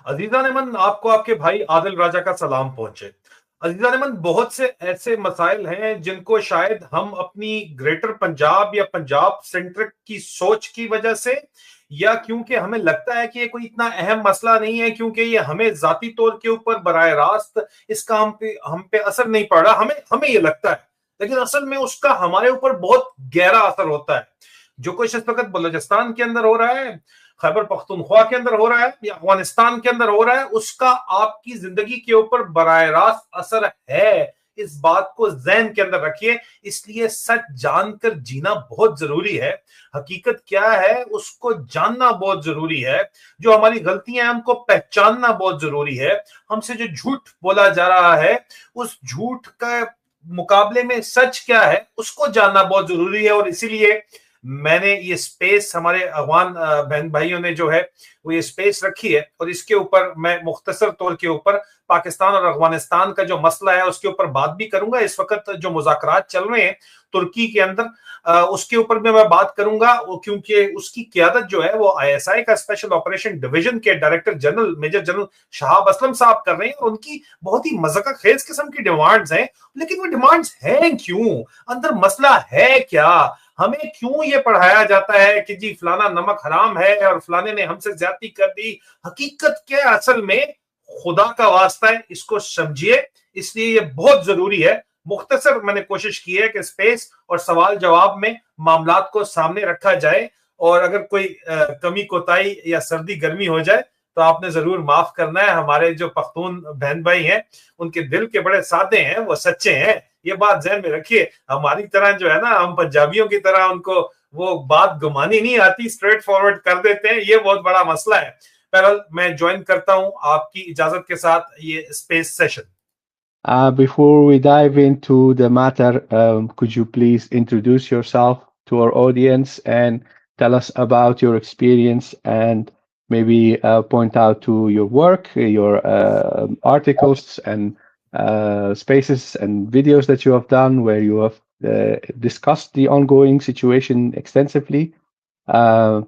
अजीजा Neyman, आपको आपके भाई आदिल राजा का सलाम पहुंचे। अजीजा नेमन, बहुत से ऐसे मसाइल हैं जिनको शायद हम अपनी ग्रेटर पंजाब या पंजाब सेंट्रिक की सोच की वजह से, या क्योंकि हमें लगता है कि ये कोई इतना अहम मसला नहीं है, क्योंकि ये हमें जाती तौर के ऊपर बराह रास्त इसका हम पे असर नहीं पड़ रहा, हमें हमें ये लगता है, लेकिन असल में उसका हमारे ऊपर बहुत गहरा असर होता है। जो कुछ इस वक्त बलूचिस्तान के अंदर हो रहा है, खैबर पख्तूनख्वा के अंदर हो रहा है, या अफगानिस्तान के अंदर हो रहा है, उसका आपकी जिंदगी के ऊपर बराह रास्त असर है। इस बात को जहन के अंदर रखिए। इसलिए सच जानकर जीना बहुत जरूरी है। हकीकत क्या है उसको जानना बहुत जरूरी है। जो हमारी गलतियां हैं उनको पहचानना बहुत जरूरी है। हमसे जो झूठ बोला जा रहा है, उस झूठ का मुकाबले में सच क्या है उसको जानना बहुत जरूरी है। और इसीलिए मैंने ये स्पेस, हमारे अफगान बहन भाइयों ने जो है वो ये स्पेस रखी है, और इसके ऊपर मैं मुख्तसर तौर के ऊपर पाकिस्तान और अफगानिस्तान का जो मसला है उसके ऊपर बात भी करूंगा। इस वक्त जो मुज़ाकरात चल रहे हैं तुर्की के अंदर, उसके ऊपर भी मैं बात करूंगा, क्योंकि उसकी क़यादत जो है वो आईएसआई का स्पेशल ऑपरेशन डिवीजन के director general major general Shahab Aslam sahab कर रहे हैं। और उनकी बहुत ही मज़ाक़ खेज किस्म की डिमांड्स हैं, लेकिन वो डिमांड्स हैं क्यों, अंदर मसला है क्या? हमें क्यों ये पढ़ाया जाता है कि जी फलाना नमक हराम है और फलाने ने हमसे ज्यादती कर दी? हकीकत क्या है असल में? खुदा का वास्ता है, इसको समझिए। इसलिए ये बहुत जरूरी है। मुख्तसर मैंने कोशिश की है कि स्पेस और सवाल जवाब में मामलात को सामने रखा जाए, और अगर कोई कमी कोताही या सर्दी गर्मी हो जाए तो आपने जरूर माफ करना है। हमारे जो पख्तून बहन भाई हैं उनके दिल के बड़े सादे हैं, वो सच्चे हैं, ये बात ध्यान में रखिए। हमारी तरह जो है ना, हम पंजाबियों की तरह उनको वो बात घुमानी नहीं आती, स्ट्रेट फॉरवर्ड कर देते हैं, ये बहुत बड़ा मसला है। बहरहाल मैं ज्वाइन करता हूं आपकी इजाजत के साथ ये space session. Before we dive into the matter, could you please introduce yourself to our audience and tell us about your experience and maybe point out to your work, your articles and spaces and videos that you have done where you have discussed the ongoing situation extensively.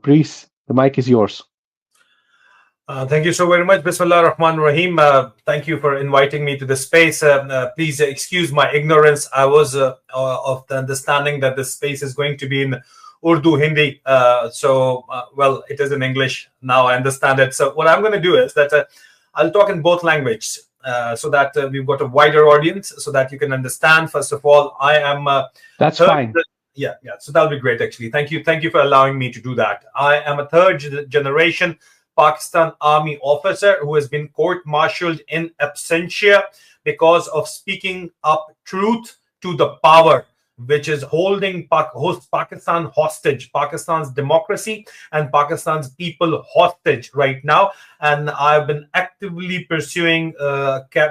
Please, the mic is yours. Thank you so very much. Bismillah ar-Rahman ar-Rahim. Thank you for inviting me to this space. Please excuse my ignorance. I was of the understanding that this space is going to be in Urdu, Hindi. Well, it is in English. Now I understand it. So what I'm going to do is that I'll talk in both languages so that we've got a wider audience so that you can understand. First of all, I am... That's fine. Yeah. So that'll be great, actually. Thank you for allowing me to do that. I am a third generation Pakistan Army officer who has been court-martialed in absentia because of speaking up truth to the power, which is holding Pakistan hostage, Pakistan's democracy and Pakistan's people hostage right now. And I've been actively pursuing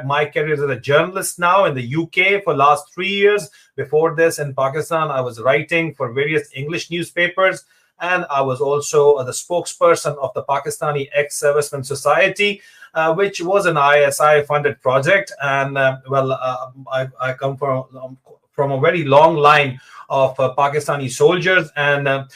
my career as a journalist now in the UK for last 3 years. Before this, in Pakistan, I was writing for various English newspapers. And I was also the spokesperson of the Pakistani Ex-Servicemen Society, which was an ISI-funded project. And I come from a very long line of Pakistani soldiers, and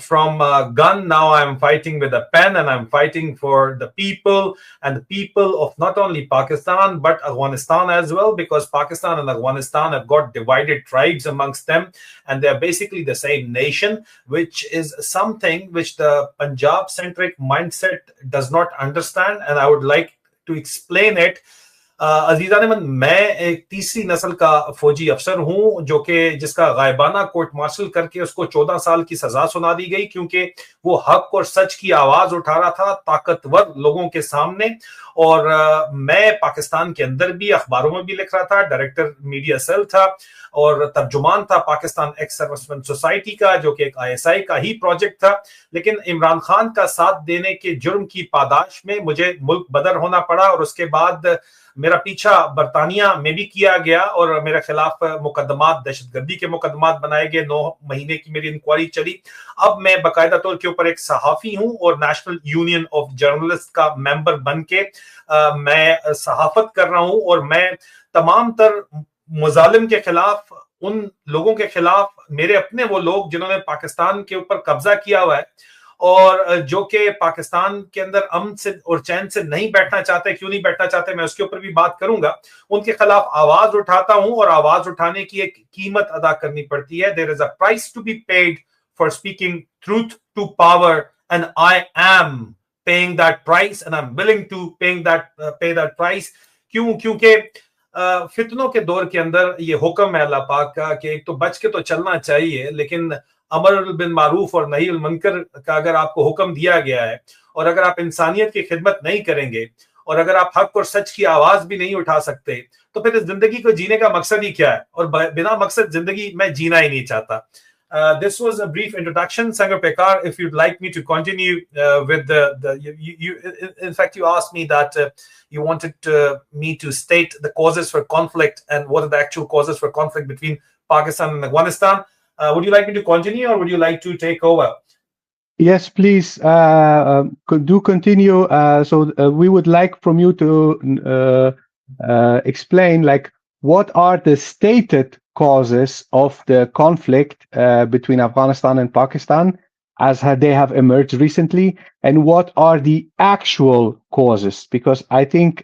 from a gun, now I'm fighting with a pen, and I'm fighting for the people, and the people of not only Pakistan but Afghanistan as well, because Pakistan and Afghanistan have got divided tribes amongst them, and they're basically the same nation, which is something which the Punjab-centric mindset does not understand, and I would like to explain it. अजीजा नेमन, मैं एक तीसरी नस्ल का फौजी अफसर हूं जो कि जिसका गायबाना कोर्ट मार्शल करके उसको 14 साल की सजा सुना दी गई, क्योंकि वो हक और सच की आवाज उठा रहा था ताकतवर लोगों के सामने। और मैं पाकिस्तान के अंदर भी अखबारों में भी लिख रहा था, डायरेक्टर मीडिया सेल था और तर्जुमान था पाकिस्तान एक्स सर्विसमैन सोसाइटी का, जो कि एक आईएसआई का ही प्रोजेक्ट था। लेकिन इमरान खान का साथ देने के जुर्म की पादाश में मुझे मुल्क बदर होना पड़ा, और उसके बाद मेरा पीछा बरतानिया में भी किया गया और मेरे खिलाफ मुकदमात, दहशतगर्दी के मुकदमात बनाए गए। 9 महीने की मेरी इंक्वायरी चली। अब मैं बाकायदा तौर के ऊपर एक सहाफी हूं और नेशनल यूनियन ऑफ जर्नलिस्ट का मेंबर बन के मैं सहाफत कर रहा हूं, और मैं तमाम तर मुजालिम के खिलाफ, उन लोगों के खिलाफ, मेरे अपने वो लोग जिन्होंने पाकिस्तान के ऊपर कब्जा किया हुआ है और जो कि पाकिस्तान के अंदर अमन से और चैन से नहीं बैठना चाहते, क्यों नहीं बैठना चाहते, मैं उसके ऊपर भी बात करूंगा। उनके खिलाफ आवाज उठाता हूं, और आवाज उठाने की एक कीमत अदा करनी पड़ती है। There is a price to be paid for speaking truth to power, and I am paying that price, and I am willing to pay that price. क्यों? क्योंकि फितनों के दौर के अंदर ये हुक्म है अल्लाह पाक का कि एक तो बच के तो चलना चाहिए, लेकिन अमर बिन मारूफ और नही मुनकर का अगर आपको हुक्म दिया गया है, और अगर आप इंसानियत की खिदमत नहीं करेंगे, और अगर आप हक और सच की आवाज भी नहीं उठा सकते, तो फिर इस जिंदगी को जीने का मकसद ही क्या है? और बिना मकसद जिंदगी मैं जीना ही नहीं चाहता। This was a brief introduction, Sangar Pekar. If you'd like me to continue with in fact, you asked me that you wanted me to state the causes for conflict and what are the actual causes for conflict between Pakistan and Afghanistan. Would you like me to continue, or would you like to take over? Yes, please do continue. So we would like from you to explain, like, what are the stated causes of the conflict between Afghanistan and Pakistan as they have emerged recently, and what are the actual causes? Because I think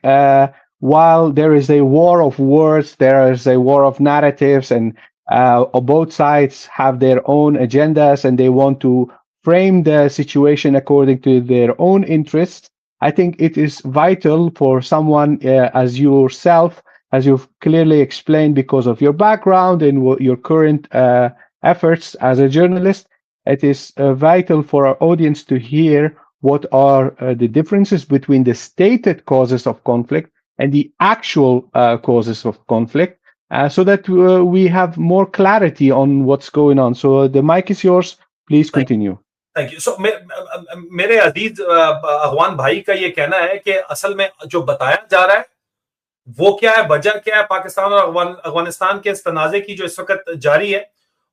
while there is a war of words, there is a war of narratives, and both sides have their own agendas and they want to frame the situation according to their own interests. I think it is vital for someone as yourself, as you've clearly explained, because of your background and your current efforts as a journalist. It is vital for our audience to hear what are the differences between the stated causes of conflict and the actual causes of conflict, so that we have more clarity on what's going on. So the mic is yours. Please continue. Thank you. So मेरे अजीज अफगान भाई का ये कहना है कि असल में जो बताया जा रहा है वो क्या है, वजह क्या है पाकिस्तान और अफगानिस्तान के इस तनाजे की जो इस वक्त जारी है,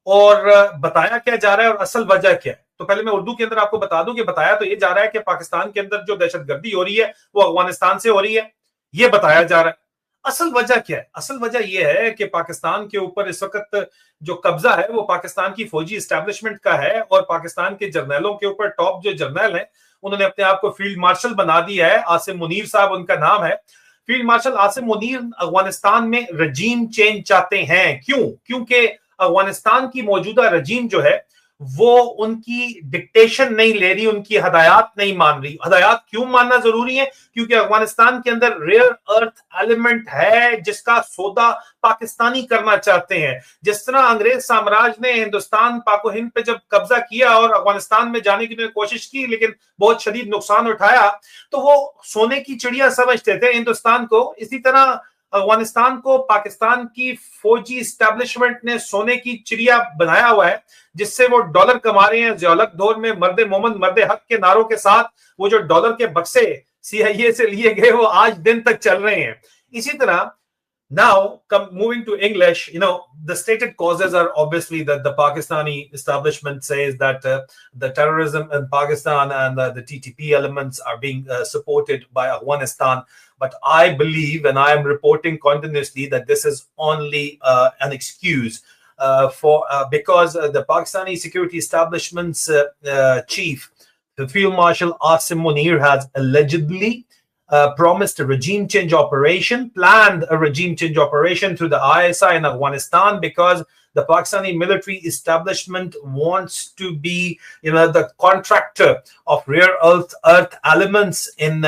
और बताया क्या जा रहा है और असल वजह क्या है। तो पहले मैं उर्दू के अंदर आपको बता दूं कि बताया तो ये जा रहा है कि पाकिस्तान के अंदर जो दहशतगर्दी हो रही है वो अफगानिस्तान से हो रही है, ये बताया जा रहा है। असल वजह क्या है? असल वजह यह है कि पाकिस्तान के ऊपर इस वक्त जो कब्जा है वो पाकिस्तान की फौजी एस्टेब्लिशमेंट का है, और पाकिस्तान के जर्नैलों के ऊपर टॉप जो जर्नैल हैं उन्होंने अपने आप को फील्ड मार्शल बना दिया है। आसिम मुनीर साहब उनका नाम है। फील्ड मार्शल आसिम मुनीर अफगानिस्तान में रजीम चेंज चाहते हैं। क्यों? क्योंकि अफगानिस्तान की मौजूदा रजीम जो है वो उनकी डिक्टेशन नहीं ले रही, उनकी हदायत नहीं मान रही। हदायत क्यों मानना जरूरी है? क्योंकि अफगानिस्तान के अंदर रेयर अर्थ एलिमेंट है जिसका सौदा पाकिस्तानी करना चाहते हैं। जिस तरह अंग्रेज साम्राज्य ने हिंदुस्तान पाको हिंद पे जब कब्जा किया और अफगानिस्तान में जाने की कोशिश की लेकिन बहुत शदीद नुकसान उठाया, तो वो सोने की चिड़िया समझते थे हिंदुस्तान को। इसी तरह अफगानिस्तान को पाकिस्तान की फौजी एस्टेब्लिशमेंट ने सोने की चिड़िया बनाया हुआ है, जिससे वो डॉलर कमा रहे हैं। ज़ियाउल दौर में मर्दे मोमन मर्दे हक के नारों के साथ वो जो डॉलर के बक्से सीआईए से लिए गए वो आज दिन तक चल रहे हैं। इसी तरह now moving to English, the stated causes are obviously that the Pakistani establishment says that the terrorism in Pakistan and the TTP elements are being supported by Afghanistan. But I believe, and I am reporting continuously, that this is only an excuse because the Pakistani security establishment's chief, the Field Marshal Asim Munir, has allegedly promised a regime change operation, planned a regime change operation through the ISI in Afghanistan, because the Pakistani military establishment wants to be, the contractor of rare earth elements in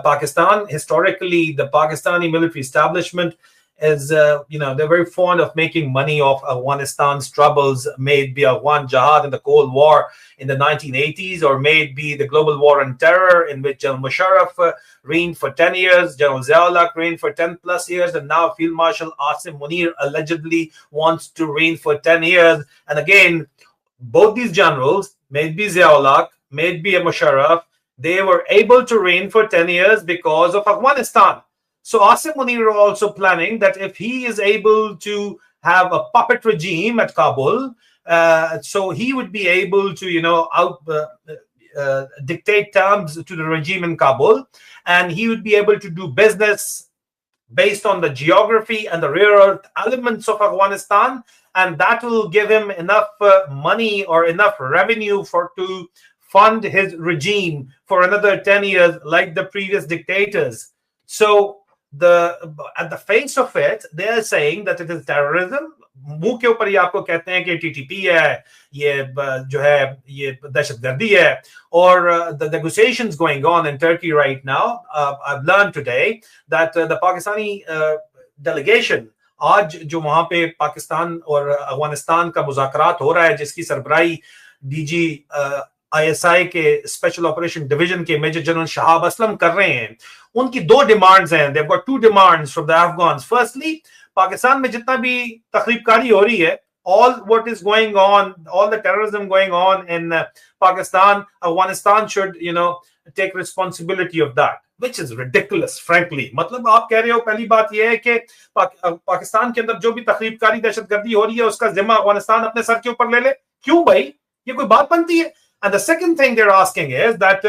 Pakistan. Historically, the Pakistani military establishment is, they're very fond of making money off Afghanistan's troubles, may it be Afghan Jihad in the Cold War in the 1980s, or may it be the global war on terror in which General Musharraf reigned for 10 years, General Ziaul reigned for 10 plus years, and now Field Marshal Asim Munir allegedly wants to reign for 10 years. And again, both these generals, may it be Ziaul, may it be Musharraf, they were able to reign for 10 years because of Afghanistan. So Asim Munir are also planning that if he is able to have a puppet regime at Kabul, so he would be able to, dictate terms to the regime in Kabul, and he would be able to do business based on the geography and the rare earth elements of Afghanistan, and that will give him enough money or enough revenue to fund his regime for another 10 years like the previous dictators. So at the face of it, they are saying that it is terrorism. मुंह के ऊपर ही आपको कहते हैं कि TTP है, ये जो है ये दहशतगर्दी है. और the negotiations going on in Turkey right now, I've learned today that the Pakistani delegation आज जो वहां पे पाकिस्तान और अफगानिस्तान का मुज़ाकरात हो रहा है, जिसकी सरबराही डीजी आईएसआई के स्पेशल ऑपरेशन डिवीजन के मेजर जनरल शहाब असलम कर रहे हैं, उनकी दो डिमांड्स हैं. They've got two demands from the Afghans. Firstly, Pakistan में जितना भी तखरीबकारी हो रही है, all what is going on, all the terrorism going on in Pakistan, Afghanistan should, take responsibility of that, which is ridiculous, frankly. मतलब आप कह रहे हो, पहली बात यह है कि पाकिस्तान के अंदर जो भी तखरीबकारी दहशतगर्दी हो रही है उसका जिम्मा अफगानिस्तान अपने सर के ऊपर ले ले. क्यों भाई, ये कोई बात बनती है? And the second thing they're asking is that,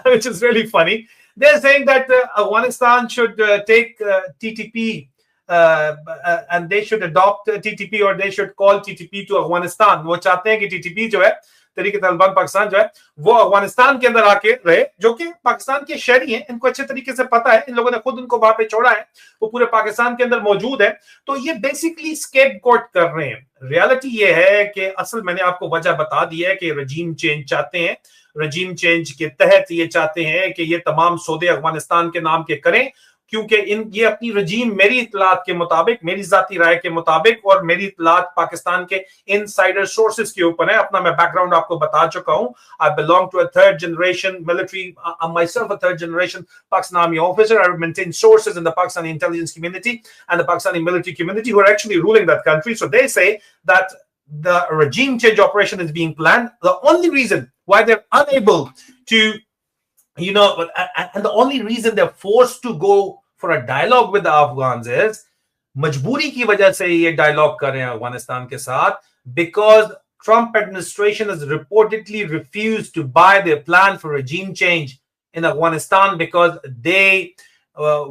which is really funny, they're saying that Afghanistan should take TTP and they should adopt TTP or they should call TTP to Afghanistan. वो चाहते हैं कि TTP जो है, तरीके तालिबान पाकिस्तान जो है, वो अफगानिस्तान के अंदर आके रहे, जो कि पाकिस्तान के शहरी हैं, इनको अच्छे तरीके से पता है, इन लोगों ने खुद उनको वहां पे छोड़ा है, वो पूरे पाकिस्तान के अंदर मौजूद है. तो ये बेसिकली स्केपगोट कर रहे हैं. रियलिटी ये है कि असल मैंने आपको वजह बता दी है कि रजीम चेंज चाहते हैं. रजीम चेंज के तहत ये चाहते हैं कि ये तमाम सौदे अफगानिस्तान के नाम के करें, क्योंकि ये अपनी रजीम, मेरी इतलात के मुताबिक, मेरी जाती राय के मुताबिक और मेरी इतलात पाकिस्तान के इनसाइडर सोर्सेज के ऊपर है. अपना मैं बैकग्राउंड आपको बता चुका हूं. I belong to a third generation military, I am myself a third generation Pakistan Army officer. I maintain sources in the Pakistani intelligence community and the Pakistani military community who are actually ruling that country. So they say that the regime change operation is being planned. The only reason why they're unable to, and the only reason they're forced to go for a dialogue with the Afghans is मजबूरी की वजह से ये dialogue कर रहे हैं अफगानिस्तान के साथ, because Trump administration has reportedly refused to buy their plan for regime change in Afghanistan because they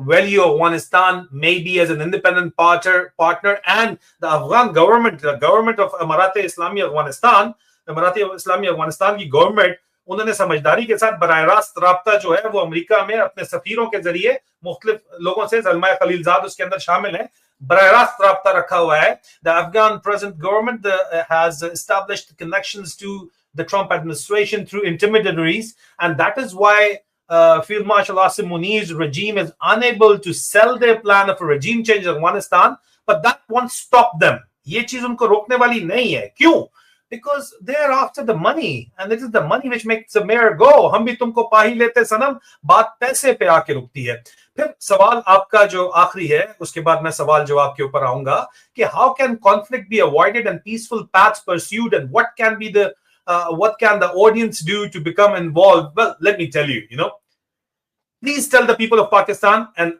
value Afghanistan maybe as an independent partner, and the Afghan government, the government of Emirat Islami Afghanistan, Emirat Islami Afghanistan की government, उन्होंने समझदारी के साथ बराह रास्त राब्ता जो है वो अमेरिका में अपने सफीरों के जरिए मुख्तलिफ लोगों से, सलमा खलीलजाद उसके अंदर शामिल है, बराह रास्त राब्ता रखा हुआ है. The Afghan present government has established connections to the Trump administration through intermediaries, and that is why Field Marshal Asim Muni's regime is unable to sell their plan of a regime change in Afghanistan, but that won't stop them. ये चीज उनको रोकने वाली नहीं है. क्यों? Because they are after the money, and it is the money which makes the mayor go. हम भी तुमको पा ही लेते सनम, बात पैसे पे आके रुकती है. फिर सवाल आपका जो आखिरी है, उसके बाद मैं सवाल जवाब के ऊपर आऊंगा कि how can conflict be avoided and peaceful paths pursued, and what can the audience do to become involved? Well, let me tell you, please tell the people of Pakistan, and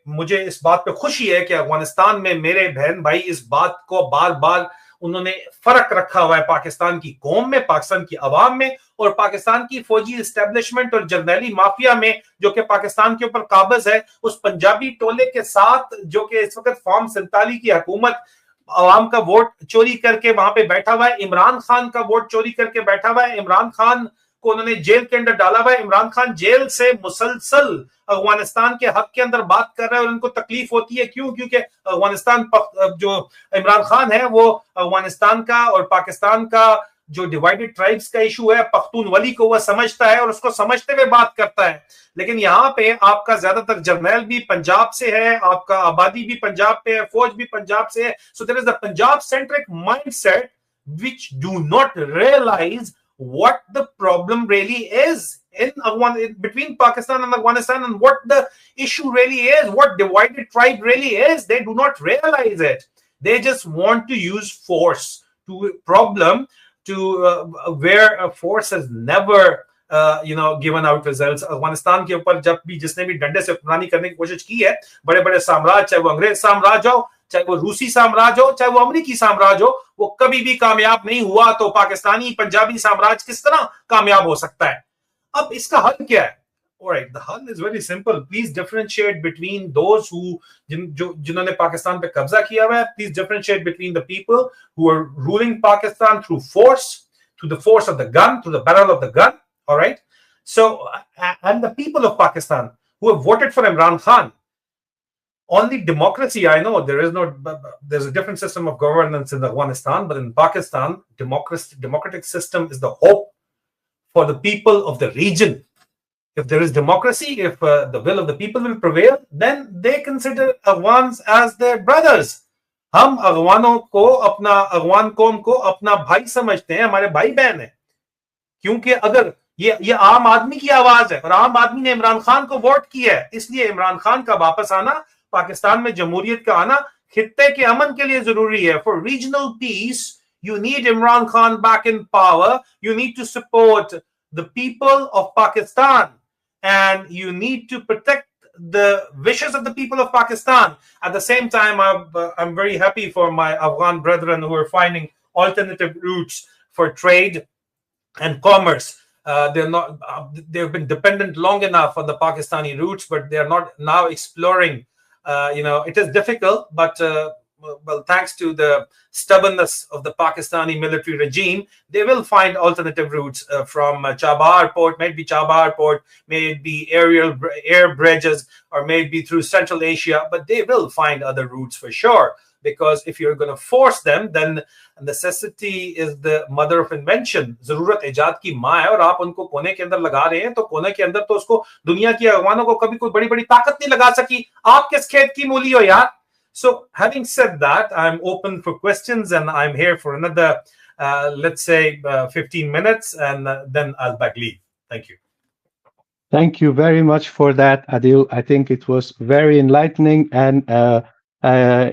मुझे इस बात पे खुशी है कि अफगानिस्तान में मेरे बहन भाई इस बात को बार बार उन्होंने फर्क रखा हुआ है पाकिस्तान की कौम में, पाकिस्तान की अवाम में, और पाकिस्तान की फौजी एस्टेब्लिशमेंट और जर्नैली माफिया में जो कि पाकिस्तान के ऊपर काबिज है, उस पंजाबी टोले के साथ जो कि इस वक्त फॉर्म 47 की हुकूमत अवाम का वोट चोरी करके वहां पे बैठा हुआ है, इमरान खान का वोट चोरी करके बैठा हुआ है, इमरान खान को उन्होंने जेल के अंदर डाला हुआ है. इमरान खान जेल से मुसलसल अफगानिस्तान के हक के अंदर बात कर रहा है और उनको तकलीफ होती है. क्यों? क्योंकि अफगानिस्तान जो इमरान खान है वो अफगानिस्तान का और पाकिस्तान का जो डिवाइडेड ट्राइब्स का इशू है, पख्तूनवली को वह समझता है और उसको समझते हुए बात करता है. लेकिन यहाँ पे आपका ज्यादातर जर्नैल भी पंजाब से है, आपका आबादी भी पंजाब पे है, फौज भी पंजाब से है. So there is the Punjab centric mindset which do not realise what the problem really is between Pakistan and Afghanistan, and what the issue really is, what divided tribe really is. They do not realize it. They just want to use force to problem to where force has never given out results. Afghanistan के ऊपर जब भी जिसने भी डंडे से हुक्मरानी करने की कोशिश की है, बड़े बड़े साम्राज्य, चाहे वो अंग्रेज साम्राज्य हो, चाहे वो रूसी साम्राज्य हो, चाहे वो अमेरिकी साम्राज्य हो, वो कभी भी कामयाब नहीं हुआ. तो पाकिस्तानी पंजाबी साम्राज्य किस तरह कामयाब हो सकता है? अब इसका हल क्या है? Alright, the hal is very simple. Please differentiate between those who जिन्होंने पाकिस्तान पे कब्जा किया हुआ है. Please differentiate between the people who are ruling Pakistan through force, to the force of the gun, to the barrel of the gun. All right. So, and the people of Pakistan who have voted for Imran Khan, only democracy, I know there's a different system of governance in Afghanistan, but in Pakistan, democratic system is the hope for the people of the region. If there is democracy, if the will of the people will prevail, then they consider Afghans as their brothers. हम अफगानों को अपना अफगान कौम को अपना भाई समझते हैं, हमारे भाई बहन है, क्योंकि अगर ये आम आदमी की आवाज है और आम आदमी ने इमरान खान को वोट किया है, इसलिए इमरान खान का वापस आना, पाकिस्तान में जमहूरियत का आना खित्ते के अमन के लिए जरूरी है. For regional piece you need Imran Khan back in power. You need to support the people of Pakistan, and you need to protect the wishes of the people of Pakistan. At the same time, I'm very happy for my Afghan brethren who are finding alternative routes for trade and commerce. They've been dependent long enough on the Pakistani routes, but they are not now exploring. It is difficult, but well, thanks to the stubbornness of the Pakistani military regime, they will find alternative routes from Chabahar port, maybe Chabahar port, may it be air bridges, or maybe through Central Asia, but they will find other routes for sure. Because if you're going to force them, then necessity is the mother of invention. जरूरत इजाद की माँ है, और आप उनको कोने के अंदर लगा रहे हैं, तो कोने के अंदर तो उसको दुनिया की अगवानों को कभी कोई बड़ी बड़ी ताकत नहीं लगा सकी. आप किस खेत की मूली हो यार? So, having said that, I'm open for questions, and I'm here for another, let's say, 15 minutes, and then I'll back leave. Thank you. Thank you very much for that, Adil. I think it was very enlightening and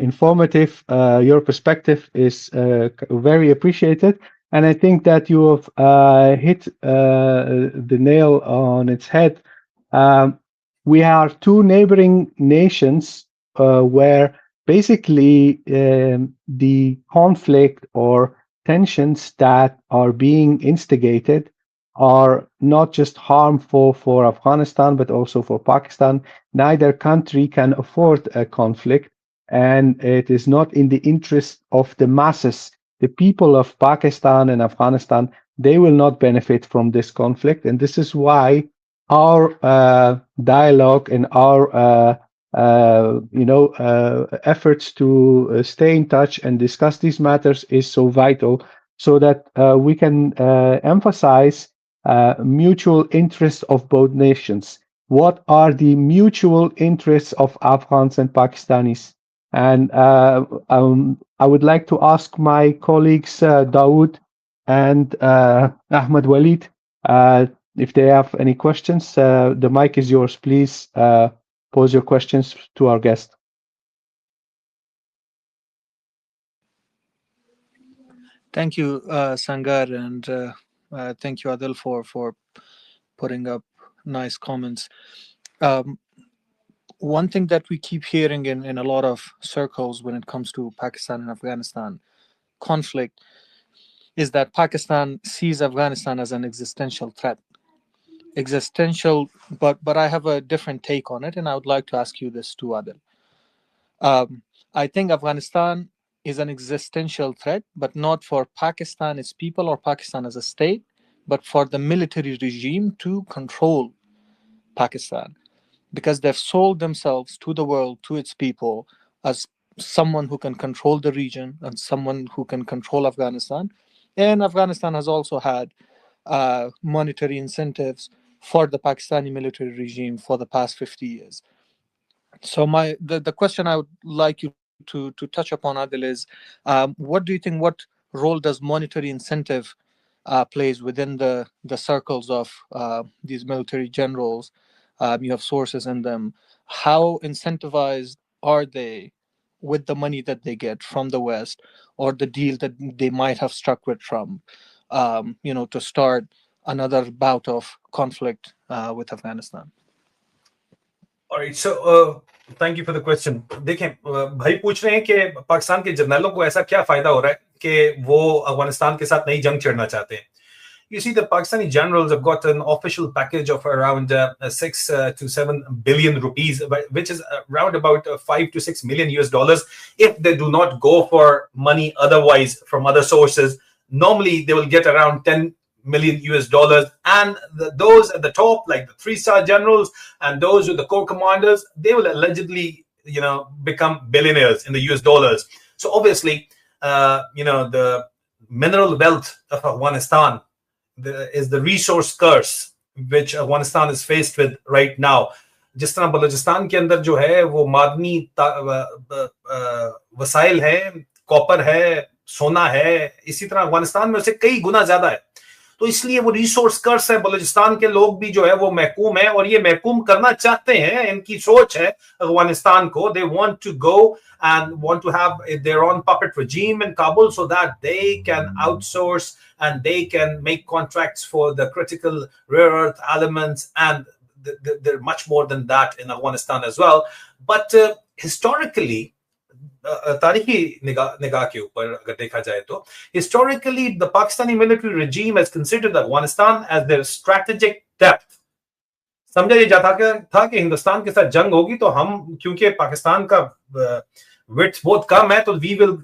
informative. Your perspective is very appreciated, and I think that you have hit the nail on its head. We are two neighboring nations where basically the conflict or tensions that are being instigated are not just harmful for Afghanistan, but also for Pakistan. Neither country can afford a conflict, and it is not in the interest of the masses. The people of Pakistan and Afghanistan, they will not benefit from this conflict. And this is why our dialogue and our efforts to stay in touch and discuss these matters is so vital, so that we can emphasize mutual interests of both nations. What are the mutual interests of Afghans and Pakistanis? And I would like to ask my colleagues Dawood and Ahmed Walid if they have any questions. The mic is yours. Please pose your questions to our guest. Thank you, Sangar, and thank you, Adil, for putting up nice comments. One thing that we keep hearing in a lot of circles when it comes to Pakistan and Afghanistan conflict is that Pakistan sees Afghanistan as an existential threat. Existential, but I have a different take on it, and I would like to ask you this too, Adil. I think Afghanistan is an existential threat, but not for Pakistan, its people, or Pakistan as a state, but for the military regime to control Pakistan, because they've sold themselves to the world, to its people, as someone who can control the region and someone who can control Afghanistan. And Afghanistan has also had monetary incentives for the Pakistani military regime for the past 50 years. So the question I would like you to touch upon, Adil, is what do you think, what role does monetary incentive plays within the circles of these military generals? You have sources in them. How incentivized are they with the money that they get from the West, or the deal that they might have struck with Trump, to start another bout of conflict with Afghanistan? All right, so thank you for the question. देखें, भाई पूछ रहे हैं कि पाकिस्तान के जर्नलों को ऐसा क्या फायदा हो रहा है कि वो अफगानिस्तान के साथ नई जंग छेड़ना चाहते हैं. You see, the Pakistani generals have got an official package of around 6 to 7 billion rupees, which is around about 5 to 6 million US dollars if they do not go for money otherwise from other sources, normally they will get around 10 million US dollars, and those at the top, like the 3-star generals and those with the core commanders, they will allegedly, become billionaires in the US dollars. So obviously, the mineral wealth of Afghanistan is the resource curse which Afghanistan is faced with right now. जिस तरह बलूचिस्तान के अंदर जो है वो मादनी वसाइल है, copper है, सोना है, इसी तरह अफगानिस्तान में उसे कई गुना ज्यादा है। तो इसलिए वो रिसोर्स कर्स है, बलूचिस्तान के लोग भी जो है वो महकूम है, और ये महकूम करना चाहते हैं, इनकी सोच है अफगानिस्तान को। They want to go and want to have their own puppet regime in Kabul so that they can outsource and they can make contracts for the critical rare earth elements, and they're much more than that in Afghanistan as well. But historically, तारीखी निगाह के ऊपर अगर देखा जाए तो historically the Pakistani military regime has considered Afghanistan as their strategic depth. समझा ये जाता था कि हिंदुस्तान के साथ जंग होगी तो हम, क्योंकि पाकिस्तान का width बहुत कम है, तो we will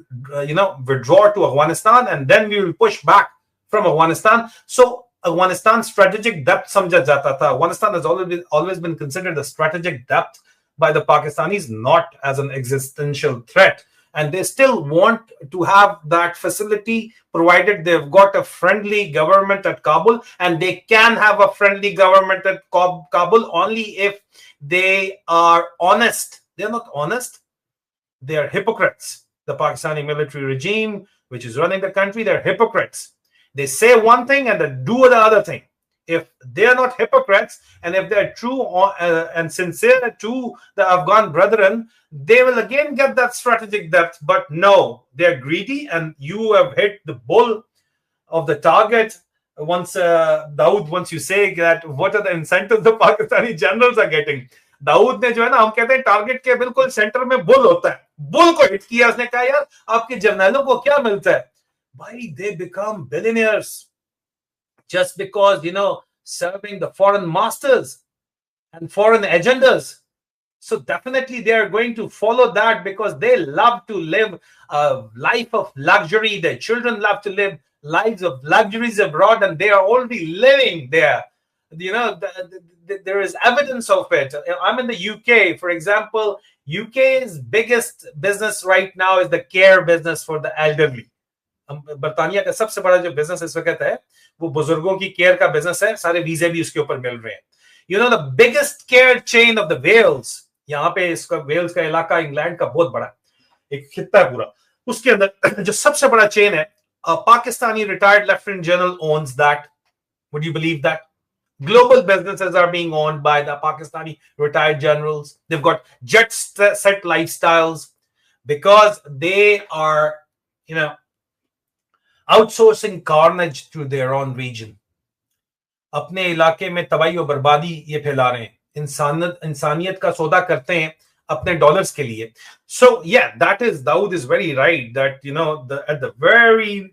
withdraw to Afghanistan and then we will push back from Afghanistan. So Afghanistan strategic depth समझा जाता था. Afghanistan has always been considered a strategic depth by the Pakistanis, not as an existential threat. And they still want to have that facility provided they've got a friendly government at Kabul, and they can have a friendly government at Kabul only if they are honest. They're not honest. They are hypocrites. The Pakistani military regime, which is running the country, they're hypocrites. They say one thing and they do the other thing. If they're not hypocrites, and if they're true and sincere to the Afghan brethren, they will again get that strategic depth. But no, they're greedy, and you have hit the bull of the target. Once, Dawood, once you say that, what are the incentives the Pakistani generals are getting? Dawood ने जो है ना, हम कहते हैं target के बिल्कुल centre में बुल होता है, बुल को हिट किया, उसने कहा यार आपके जर्नलों को क्या मिलता है भाई? they become billionaires just because, serving the foreign masters and foreign agendas. So definitely they are going to follow that because they love to live a life of luxury. Their children love to live lives of luxuries abroad, and they are already living there. There is evidence of it. I'm in the UK, for example. UK's biggest business right now is the care business for the elderly. बर्तानिया का सबसे बड़ा जो business इस वक्त है वो बुजुर्गों की केयर का बिजनेस है, सारे वीजे भी उसके ऊपर मिल रहे हैं. The biggest care chain of the Wales, यहाँ पे इसका वेल्स का इलाका इंग्लैंड का बहुत बड़ा एक खित्ता है पूरा, उसके अंदर जो सबसे बड़ा चेन है, Pakistani retired lieutenant general owns that. Would you believe that? Global businesses are being owned by the Pakistani retired generals. They've got jet set lifestyles because they are, outsourcing carnage to their own region. अपने इलाके में तबाही और बर्बादी ये फैला रहे हैं, इंसानियत का सौदा करते हैं अपने डॉलर्स के लिए. So yeah, Dawood is very right that at the very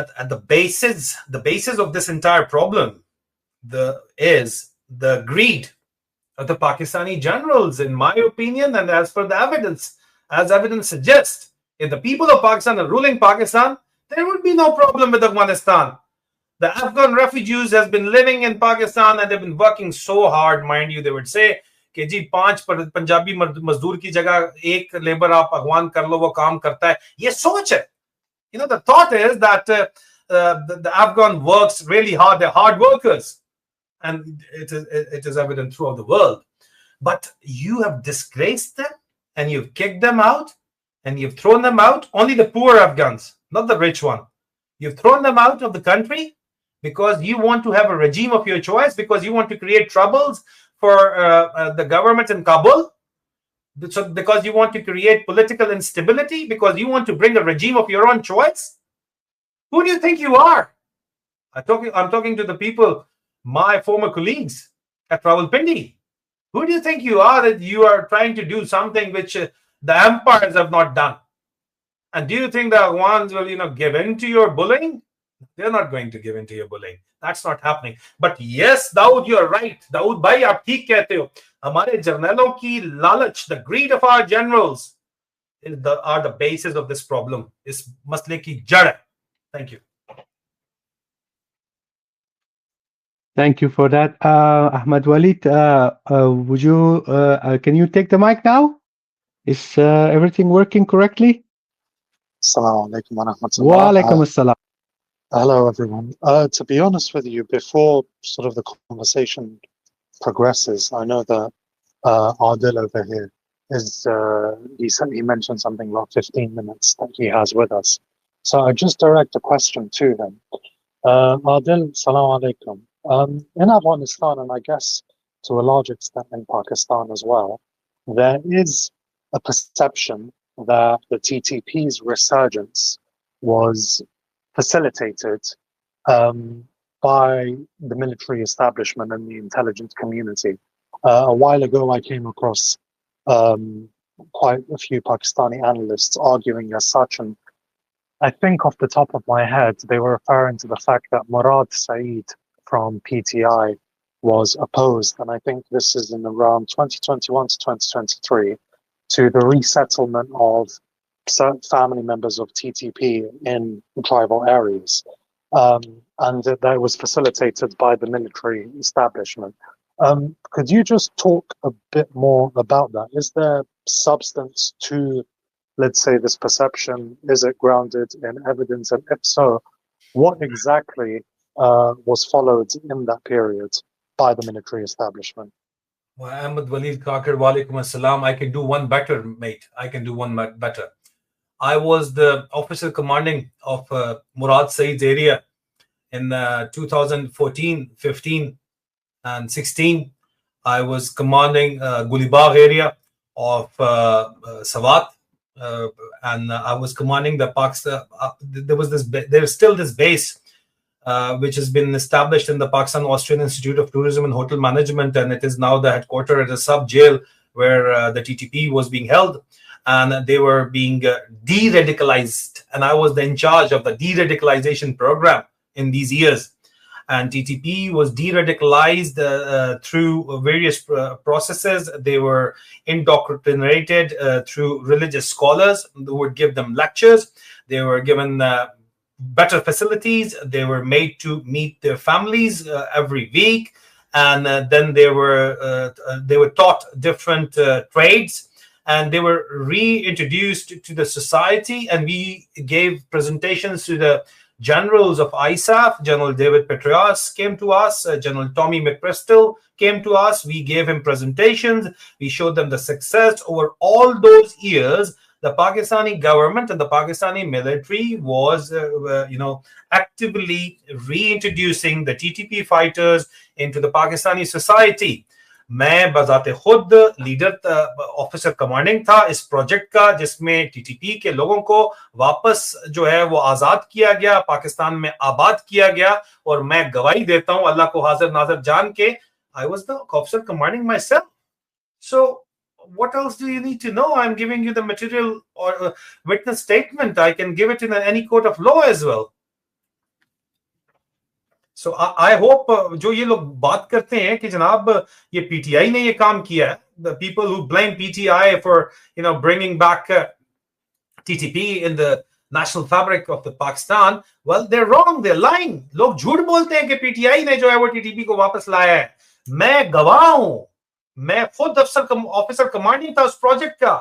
at the basis of this entire problem is the greed of the Pakistani generals, in my opinion, and as per the evidence suggests. If the people of Pakistan are ruling Pakistan, there would be no problem with Afghanistan. The Afghan refugees has been living in Pakistan and they've been working so hard, mind you. They would say कि जी 5 पंजाबी मजदूर की जगह 1 labour आप अफगान कर लो, वो काम करता है. ये सोच है. The thought is that the Afghan works really hard. They're hard workers, and it is evident throughout the world. But you have disgraced them and you've kicked them out. And you've thrown them out, only the poor Afghans, not the rich one. You've thrown them out of the country because you want to have a regime of your choice, because you want to create troubles for the government in Kabul, because you want to create political instability, because you want to bring a regime of your own choice. Who do you think you are? I'm talking to the people, my former colleagues at Rawalpindi. Who do you think you are that you are trying to do something which the empires have not done? And do you think the Afghans will, give in to your bullying? They're not going to give in to your bullying. That's not happening. But yes, Dawood, you're right. Dawood bhai, aap theek kehte ho. हमारे जर्नलों की लालच, the greed of our generals, are the basis of this problem. इस मसले की जड़ है. Thank you. Thank you for that. Ahmad Walid, would you, can you take the mic now? Is everything working correctly? Assalamu alaikum wa rahmatullah. Wa alaikum assalam. Hello, everyone. To be honest with you, before sort of the conversation progresses, I know that Adil over here is, he mentioned something like 15 minutes that he has with us. So I just direct a question to him. Adil, salam alaikum. In Afghanistan, and I guess to a large extent in Pakistan as well, there is a perception that the TTP's resurgence was facilitated by the military establishment and the intelligence community. A while ago, I came across quite a few Pakistani analysts arguing as such, and I think off the top of my head, they were referring to the fact that Murad Saeed from PTI was opposed, and I think this is in around 2021 to 2023, to the resettlement of certain family members of TTP in tribal areas. And that was facilitated by the military establishment. Could you just talk a bit more about that? Is there substance to, let's say, this perception? Is it grounded in evidence? And if so, what exactly was followed in that period by the military establishment? Well, Ahmed Walid Kakar, walaikum assalam. I can do one better, mate. I can do one better. I was the officer commanding of Murad Saeed's area in 2014, 15, and 16. I was commanding Gulibagh area of Sawat, and I was commanding the Pakistan. There's still this base which has been established in the Pakistan-Austrian Institute of Tourism and Hotel Management, and it is now the headquarters at a sub-jail where the TTP was being held, and they were being de-radicalized, and I was in charge of the de-radicalization program in these years. And TTP was de-radicalized through various processes. They were indoctrinated through religious scholars who would give them lectures. They were given better facilities. They were made to meet their families every week, and then they were taught different trades, and they were reintroduced to the society. And we gave presentations to the generals of ISAF. General David Petraeus came to us. General Tommy McChrystal came to us. We gave him presentations. We showed them the success over all those years. The Pakistani government and the Pakistani military was, actively reintroducing the TTP fighters into the Pakistani society. मैं बजाते खुद leader officer commanding था इस project का, जिसमें TTP के लोगों को वापस जो है वो आजाद किया गया, पाकिस्तान में आबाद किया गया, और मैं गवाही देता हूं अल्लाह को हाजिर नाज़र जान के, I was the officer commanding myself. So what else do you need to know? I'm giving you the material or witness statement. I can give it in any court of law as well. So I hope जो ये लोग बात करते हैं कि जनाब ये PTI ने ये काम किया है, the people who blame PTI for bringing back TTP in the national fabric of the Pakistan, well, they're wrong, they're lying. लोग झूठ बोलते हैं कि पीटीआई ने जो है वो TTP को वापस लाया है. मैं गवाह हूं, मैं खुद ऑफिसर कमांडिंग था उस प्रोजेक्ट का,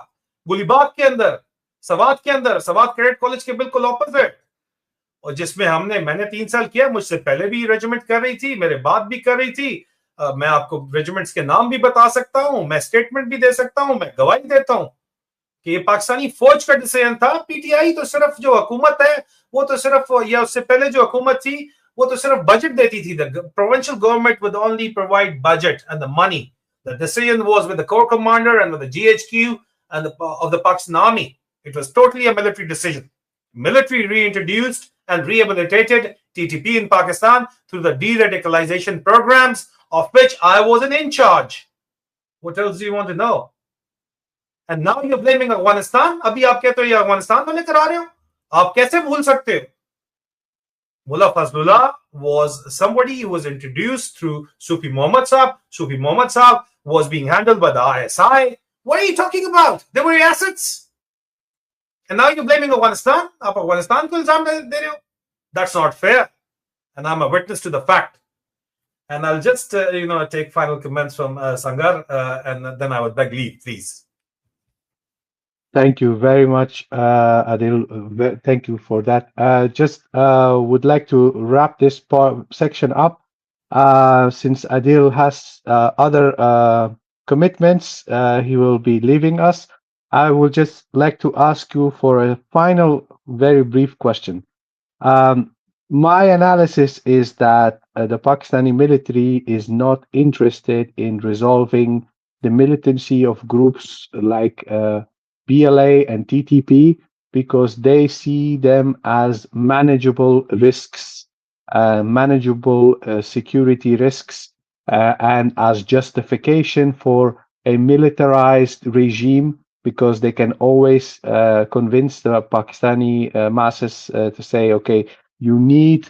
गुलिबाग के अंदर, सवात के अंदर, सवात कैडेट कॉलेज के बिल्कुल ऑपोजिट, और जिसमें मैंने 3 साल किया. मुझसे पहले भी रेजिमेंट कर रही थी, मेरे बाद भी कर रही थी. मैं आपको रेजिमेंट्स के नाम भी बता सकता हूं, मैं स्टेटमेंट भी दे सकता हूं, मैं गवाही देता हूं कि ये पाकिस्तानी फौज का डिसीजन था. पीटीआई तो सिर्फ जो हुकूमत है वो तो सिर्फ, या उससे पहले जो हुकूमत थी वो तो सिर्फ बजट देती थी. The provincial government would only provide budget and the money. The decision was with the core commander and with the GHQ end of the Pakistan army. It was totally a military decision. Military reintroduced and rehabilitated TTP in Pakistan through the de-radicalization programs, of which I wasn't in charge. What else do you want to know? And now you're blaming Afghanistan. अभी आप कहते हो ये अफगानिस्तान वाले करा रहे हो, आप कैसे भूल सकते हो? Mullah Fazlullah was somebody who was introduced through Sufi Muhammad Saab. Sufi Muhammad Saab was being handled by the ISI. What are you talking about? They were assets. And now you're blaming Afghanistan. आप अफगानिस्तान को इल्जाम दे रहे हो. That's not fair. And I'm a witness to the fact. And I'll just, take final comments from Sangar, and then I would beg leave, please. Thank you very much, Adil. Thank you for that. Just would like to wrap this section up. Since Adil has other commitments, he will be leaving us. I would just like to ask you for a final, very brief question. My analysis is that the Pakistani military is not interested in resolving the militancy of groups like BLA and TTP because they see them as manageable risks, manageable security risks, and as justification for a militarized regime because they can always convince the Pakistani masses to say, okay, you need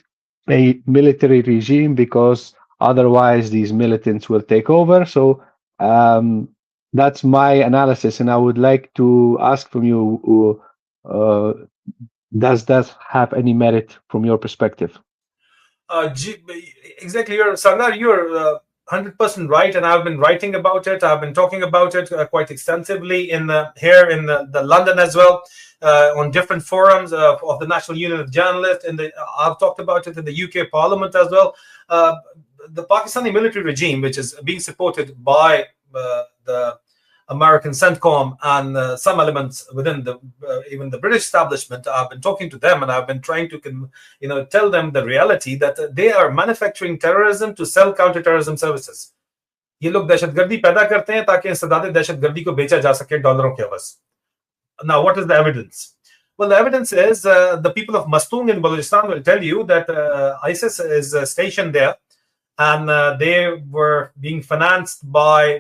a military regime because otherwise these militants will take over. So that's my analysis, and I would like to ask from you, does that have any merit from your perspective? Exactly, you're 100% right, and I've been writing about it. I've been talking about it quite extensively here in the London as well, on different forums of the National Union of Journalists. I've talked about it in the UK Parliament as well. The Pakistani military regime, which is being supported by the American CENTCOM and some elements within even the British establishment, I've been talking to them and I've been trying to tell them the reality that they are manufacturing terrorism to sell counter-terrorism services. ये लोग दहशतगर्दी पैदा करते हैं ताकि इंसदाद दहशतगर्दी को बेचा जा सके डॉलरों के अवज. Now, what is the evidence? Well, the evidence is the people of Mastung in Balochistan will tell you that ISIS is stationed there, and they were being financed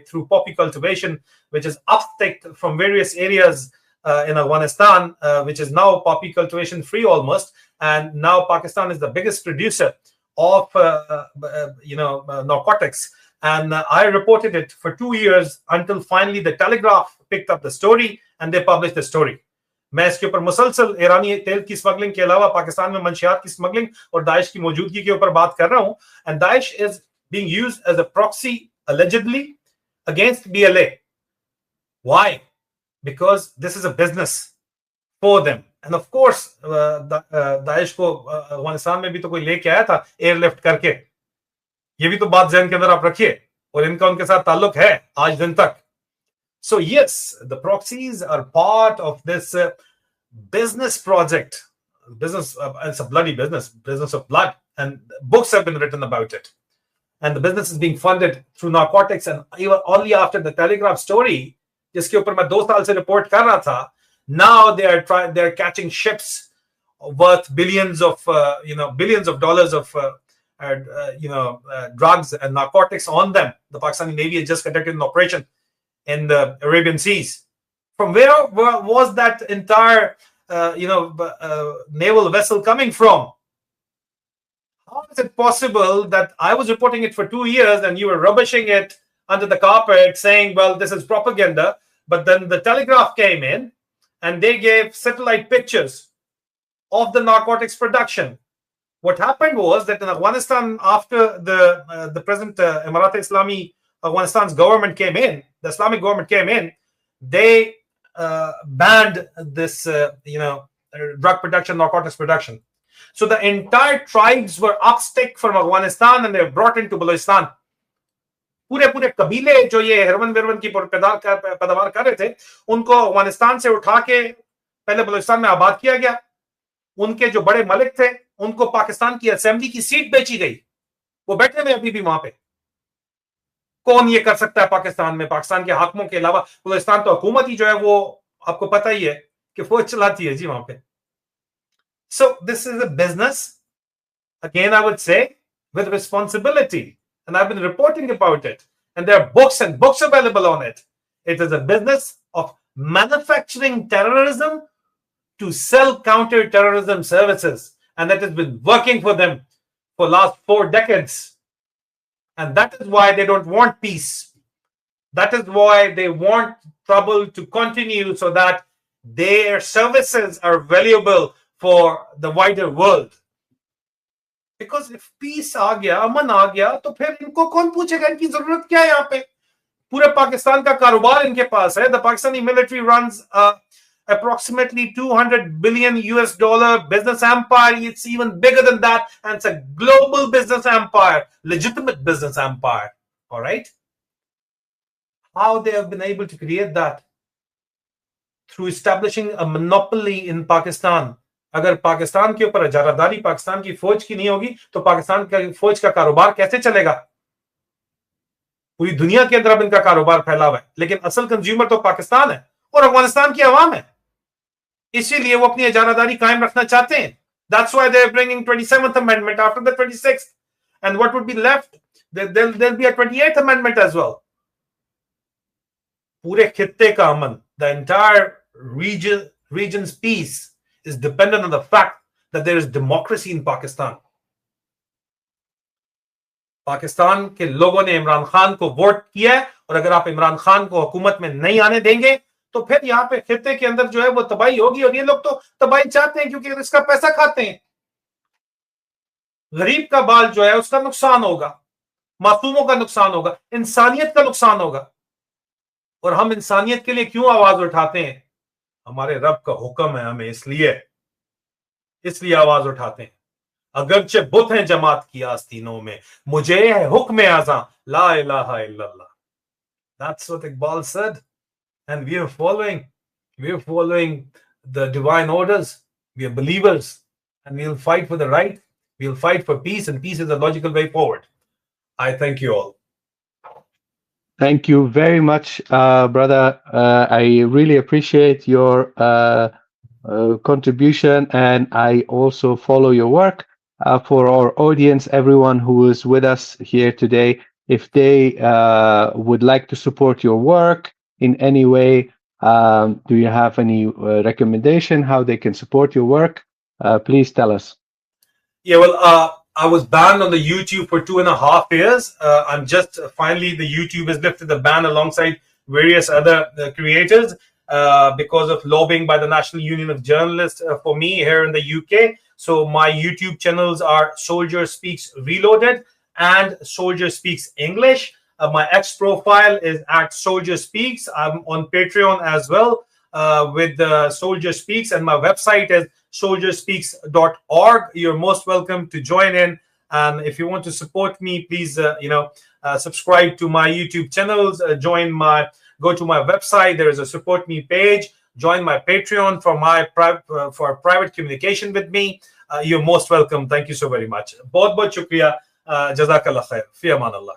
through poppy cultivation, which is upsticked from various areas in Afghanistan, which is now poppy cultivation free almost. And now Pakistan is the biggest producer of narcotics. And I reported it for 2 years until finally the Telegraph picked up the story and they published the story. मैं इसके ऊपर मुसलसल ईरानी तेल की smuggling के अलावा पाकिस्तान में मंशियात की स्मगलिंग और दाइश की मौजूदगी के ऊपर बात कर रहा हूं. And Daesh is being used as a proxy allegedly against BLA. Why? Because this is a business for them. And of course, Daesh को अफगानिस्तान में भी तो कोई लेके आया था एयरलिफ्ट करके. ये भी तो बात ज़हन के अंदर आप रखिए, और इनका उनके साथ ताल्लुक है आज दिन तक. So yes, the proxies are part of this business project. It's a bloody business of blood, and books have been written about it. And the business is being funded through narcotics. And even only after the Telegraph story, जिसके ऊपर मैं 2 साल से report कर रहा था, now they're catching ships worth billions of dollars of drugs and narcotics on them. The Pakistani Navy has just conducted an operation in the Arabian Seas. From where was that entire naval vessel coming from? How is it possible that I was reporting it for 2 years and you were rubbishing it under the carpet saying, well, this is propaganda, but then the Telegraph came in and they gave satellite pictures of the narcotics production. What happened was that in Afghanistan, after the present Emirat Islami Afghanistan's government came in, the Islamic government came in, they banned this drug production, narcotics production. So the entire tribes were upstick from Afghanistan and they were brought into Balochistan. पूरे कबीले जो ये heroin वेरोइन की पैदावार कर रहे थे, उनको अफगानिस्तान से उठा के पहले बलूचिस्तान में आबाद किया गया. उनके जो बड़े मलिक थे, उनको पाकिस्तान की असेंबली की सीट बेची गई. वो बैठे हुए अभी भी वहां पे. कौन ये कर सकता है पाकिस्तान में? पाकिस्तान के हाकिमों के अलावा बलूचिस्तान तो हुकूमत ही जो है वो आपको पता ही है कि फौज चलाती है जी वहां पे. So this is a business, again I would say, with responsibility, and I've been reporting about it, and there are books and books available on it. It is a business of manufacturing terrorism to sell counter-terrorism services, and that has been working for them for the last 4 decades. And that is why they don't want peace. That is why they want trouble to continue, so that their services are valuable for the wider world. Because if peace आ गया, अमन आ गया, तो फिर इनको कौन पूछेगा इनकी जरूरत क्या है यहाँ पे? पूरे पाकिस्तान का कारोबार इनके पास है. The Pakistani military runs approximately 200 billion US dollar business empire. It's even bigger than that, and it's a global business empire, legitimate business empire. All right. How they have been able to create that? Through establishing a monopoly in Pakistan. अगर पाकिस्तान के ऊपर इजारादारी पाकिस्तान की फौज की नहीं होगी तो पाकिस्तान का फौज का कारोबार कैसे चलेगा? पूरी दुनिया के अंदर अब इनका कारोबार फैला हुआ है, लेकिन असल कंज्यूमर तो पाकिस्तान है और अफगानिस्तान की आवाम है. इसीलिए वो अपनी इजारादारी कायम रखना चाहते हैं. That's why they're bringing 27th Amendment after the 26th. And what would be left? There'll be a 28th Amendment as well. पूरे खित्ते का अमन, the entire region's peace is dependent on the fact that there is democracy in Pakistan. Pakistan के लोगों ने इमरान खान को vote किया है, और अगर आप इमरान खान को हुकूमत में नहीं आने देंगे तो फिर यहाँ पे खित्ते के अंदर जो है वो तबाही होगी. और ये लोग तो तबाही चाहते हैं क्योंकि इसका पैसा खाते हैं. गरीब का बाल जो है उसका नुकसान होगा, मासूमों का नुकसान होगा, इंसानियत का नुकसान होगा. और हम इंसानियत के लिए क्यों आवाज उठाते हैं? हमारे रब का हुक्म है हमें, इसलिए आवाज उठाते हैं. अगरचे बुत हैं जमात की आस्तीनों में, मुझे है हुक्म आज़ां ला इलाहा इल्लल्लाह. That's what Iqbal said, and we are following the divine orders. We are believers, and we'll fight for the right. We'll fight for peace, and peace is the logical way forward. I thank you all. Thank you very much, brother. I really appreciate your contribution, and I also follow your work. For our audience, everyone who is with us here today, if they would like to support your work in any way, do you have any recommendation how they can support your work? Please tell us. Yeah, well, I was banned on the YouTube for 2.5 years. I'm just finally, the YouTube has lifted the ban alongside various other creators because of lobbying by the National Union of Journalists for me here in the UK. So my YouTube channels are Soldier Speaks Reloaded and Soldier Speaks English. My X profile is at Soldier Speaks. I'm on Patreon as well with Soldier Speaks, and my website is soldierspeaks.org. You're most welcome to join in, and if you want to support me, please subscribe to my YouTube channels. Go to my website. There is a support me page. Join my Patreon for private communication with me. You're most welcome. Thank you so very much. बहुत बहुत शुक्रिया. जज़ाकल्लाह खैर. फ़ी अमान अल्लाह.